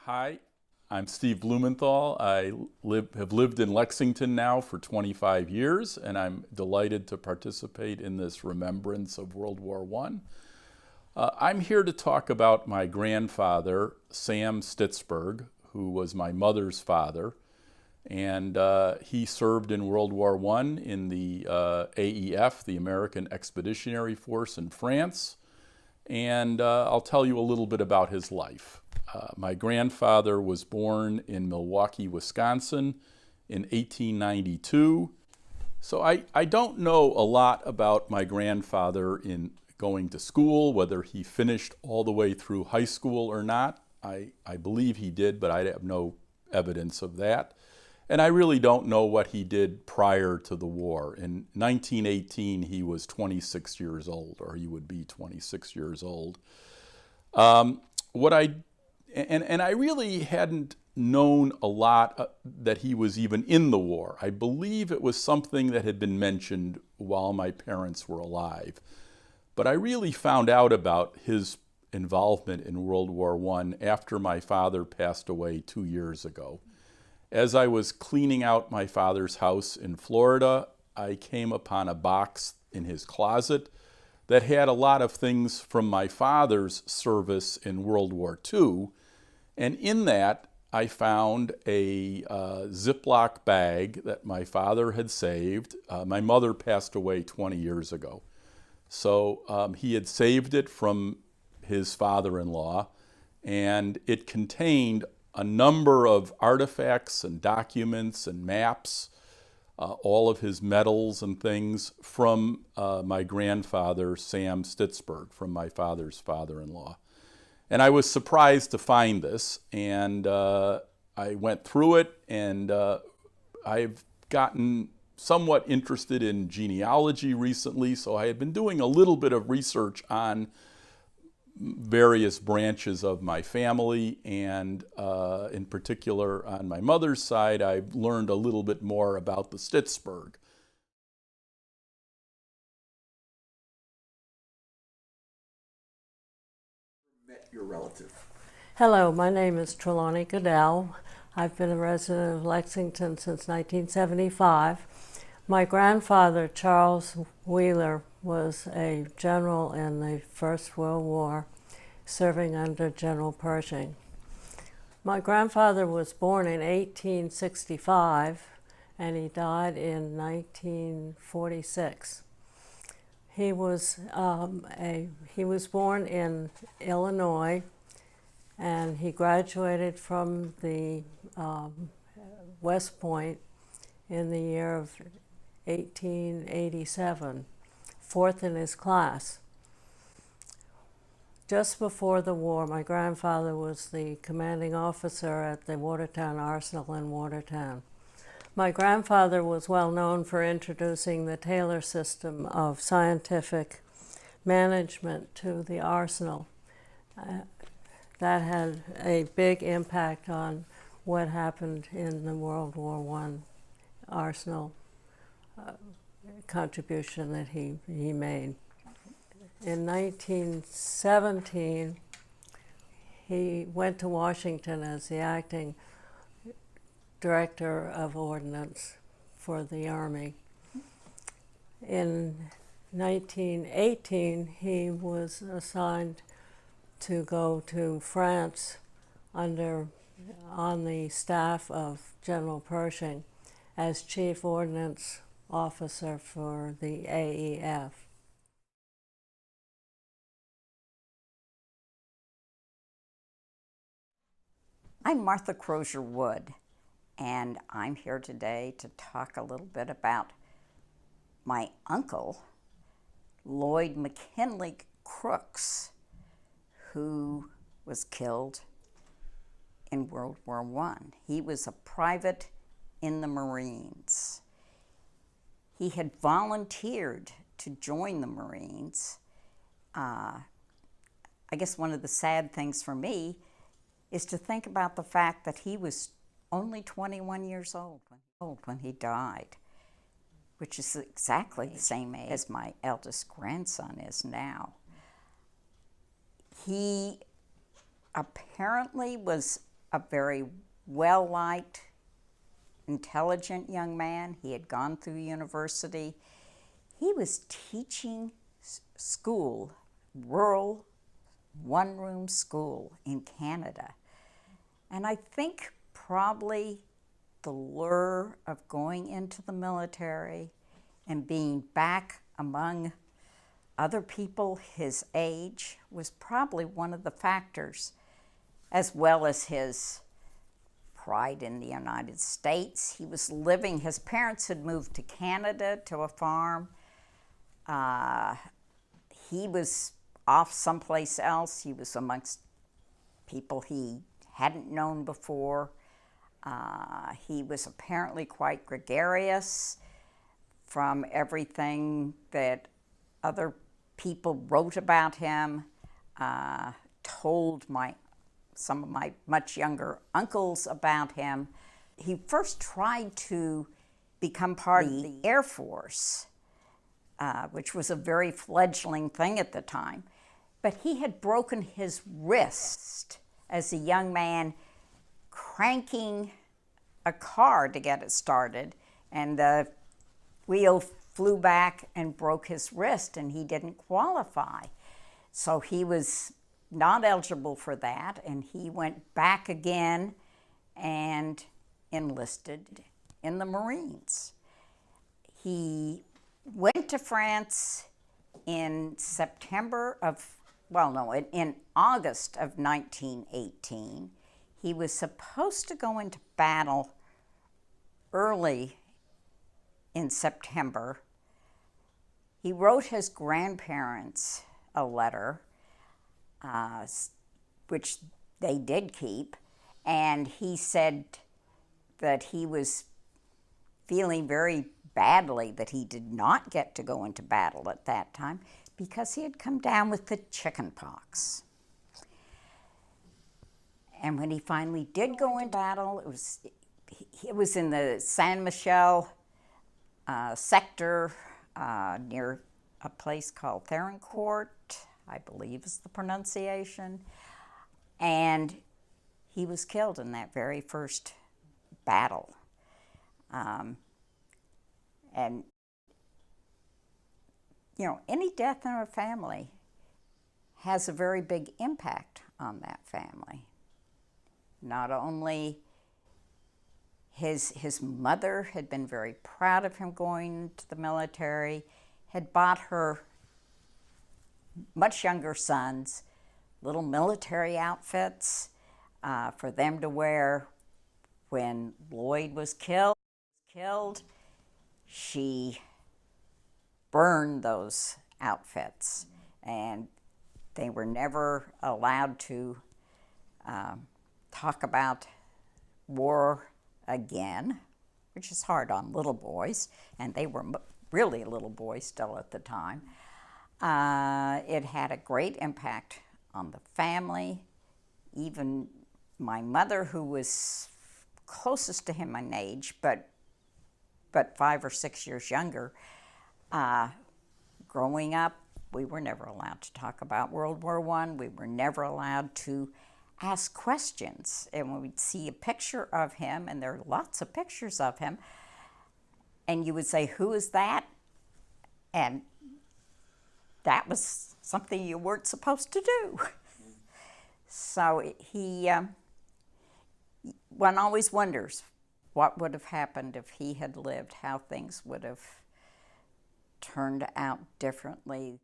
Hi, I'm Steve Blumenthal. I have lived in Lexington now for 25 years, and I'm delighted to participate in this remembrance of World War I. I'm here to talk about my grandfather, Sam Stitzberg, who was my mother's father, and he served in World War I in the AEF, the American Expeditionary Force in France, and I'll tell you a little bit about his life. My grandfather was born in Milwaukee, Wisconsin in 1892. So I don't know a lot about my grandfather in going to school, whether he finished all the way through high school or not. I believe he did, but I have no evidence of that. And I really don't know what he did prior to the war. In 1918, he was 26 years old, or he would be 26 years old. And I really hadn't known a lot that he was even in the war. I believe it was something that had been mentioned while my parents were alive. But I really found out about his involvement in World War I after my father passed away 2 years ago. As I was cleaning out my father's house in Florida, I came upon a box in his closet that had a lot of things from my father's service in World War II. And in that, I found a Ziploc bag that my father had saved. My mother passed away 20 years ago. So he had saved it from his father-in-law, and it contained a number of artifacts and documents and maps, all of his medals and things from my grandfather, Sam Stitzberg, from my father's father-in-law. And I was surprised to find this, and I went through it, and I've gotten somewhat interested in genealogy recently, so I had been doing a little bit of research on various branches of my family, and in particular on my mother's side, I've learned a little bit more about the Stitzberg. Met your relative. Hello, my name is Trelawney Goodell. I've been a resident of Lexington since 1975. My grandfather, Charles Wheeler, was a general in the First World War, serving under General Pershing. My grandfather was born in 1865, and he died in 1946. He was born in Illinois, and he graduated from the West Point in the year of 1887, fourth in his class. Just before the war, my grandfather was the commanding officer at the Watertown Arsenal in Watertown. My grandfather was well known for introducing the Taylor system of scientific management to the arsenal. That had a big impact on what happened in the World War I arsenal contribution that he made. In 1917, he went to Washington as the acting Director of Ordnance for the Army. In 1918, he was assigned to go to France on the staff of General Pershing as Chief Ordnance Officer for the AEF. I'm Martha Crozier Wood, and I'm here today to talk a little bit about my uncle, Lloyd McKinley Crooks, who was killed in World War I. He was a private in the Marines. He had volunteered to join the Marines. I guess one of the sad things for me is to think about the fact that he was only 21 years old when he died, which is exactly the same age as my eldest grandson is now. He apparently was a very well-liked, intelligent young man. He had gone through university. He was teaching school, rural one-room school in Canada. And I think probably the lure of going into the military and being back among other people his age was probably one of the factors, as well as his pride in the United States. He was living, his parents had moved to Canada to a farm. He was off someplace else. He was amongst people he hadn't known before. He was apparently quite gregarious from everything that other people wrote about him, told some of my much younger uncles about him. He first tried to become part of the Air Force, which was a very fledgling thing at the time. But he had broken his wrist as a young man cranking a car to get it started, and the wheel flew back and broke his wrist, and he didn't qualify. So he was not eligible for that, and he went back again and enlisted in the Marines. He went to France in in August of 1918. He was supposed to go into battle early in September. He wrote his grandparents a letter, which they did keep, and he said that he was feeling very badly that he did not get to go into battle at that time because he had come down with the chicken pox. And when he finally did go into battle, it was in the San Michel sector near a place called Therencourt, I believe is the pronunciation. And he was killed in that very first battle. And, you know, any death in a family has a very big impact on that family. Not only his mother had been very proud of him going to the military, had bought her much younger sons little military outfits for them to wear. When Lloyd was killed, she burned those outfits, and they were never allowed to talk about war again, which is hard on little boys, and they were really little boys still at the time. It had a great impact on the family. Even my mother, who was closest to him in age, but 5 or 6 years younger, growing up, we were never allowed to talk about World War I. We were never allowed to ask questions. And when we'd see a picture of him, and there are lots of pictures of him, and you would say, "Who is that?" And that was something you weren't supposed to do. So one always wonders what would have happened if he had lived, how things would have turned out differently.